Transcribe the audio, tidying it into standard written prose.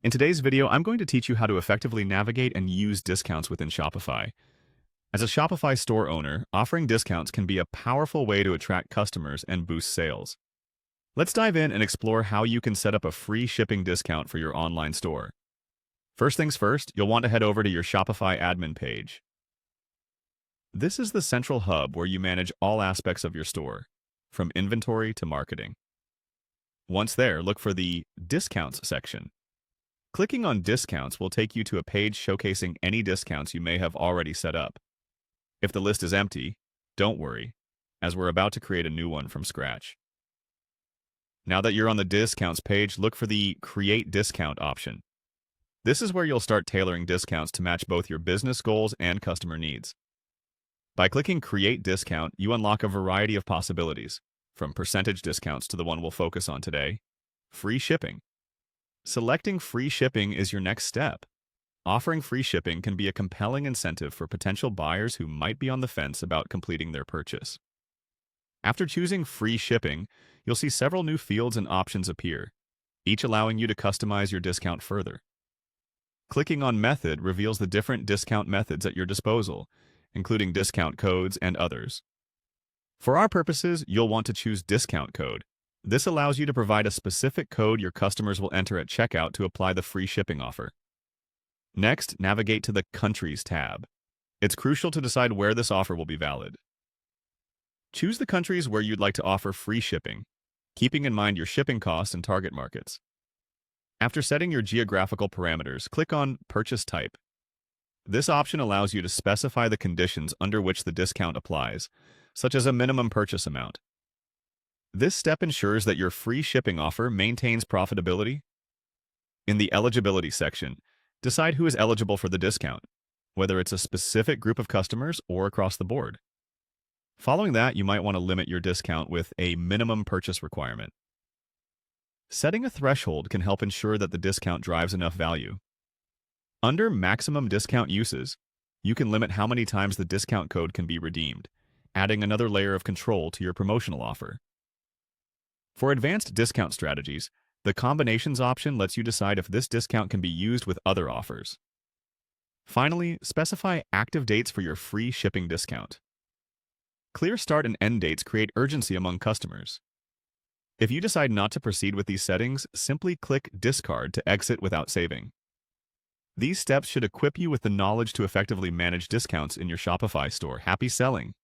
In today's video, I'm going to teach you how to effectively navigate and use discounts within Shopify. As a Shopify store owner, offering discounts can be a powerful way to attract customers and boost sales. Let's dive in and explore how you can set up a free shipping discount for your online store. First things first, you'll want to head over to your Shopify admin page. This is the central hub where you manage all aspects of your store, from inventory to marketing. Once there, look for the Discounts section. Clicking on Discounts will take you to a page showcasing any discounts you may have already set up. If the list is empty, don't worry, as we're about to create a new one from scratch. Now that you're on the Discounts page, look for the Create Discount option. This is where you'll start tailoring discounts to match both your business goals and customer needs. By clicking Create Discount, you unlock a variety of possibilities, from percentage discounts to the one we'll focus on today, free shipping. Selecting free shipping is your next step. Offering free shipping can be a compelling incentive for potential buyers who might be on the fence about completing their purchase. After choosing free shipping, you'll see several new fields and options appear, each allowing you to customize your discount further. Clicking on Method reveals the different discount methods at your disposal, including discount codes and others. For our purposes, you'll want to choose Discount Code. This allows you to provide a specific code your customers will enter at checkout to apply the free shipping offer. Next, navigate to the Countries tab. It's crucial to decide where this offer will be valid. Choose the countries where you'd like to offer free shipping, keeping in mind your shipping costs and target markets. After setting your geographical parameters, click on Purchase Type. This option allows you to specify the conditions under which the discount applies, such as a minimum purchase amount. This step ensures that your free shipping offer maintains profitability. In the Eligibility section, decide who is eligible for the discount, whether it's a specific group of customers or across the board. Following that, you might want to limit your discount with a minimum purchase requirement. Setting a threshold can help ensure that the discount drives enough value. Under Maximum Discount Uses, you can limit how many times the discount code can be redeemed, adding another layer of control to your promotional offer. For advanced discount strategies, the Combinations option lets you decide if this discount can be used with other offers. Finally, specify active dates for your free shipping discount. Clear start and end dates create urgency among customers. If you decide not to proceed with these settings, simply click Discard to exit without saving. These steps should equip you with the knowledge to effectively manage discounts in your Shopify store. Happy selling!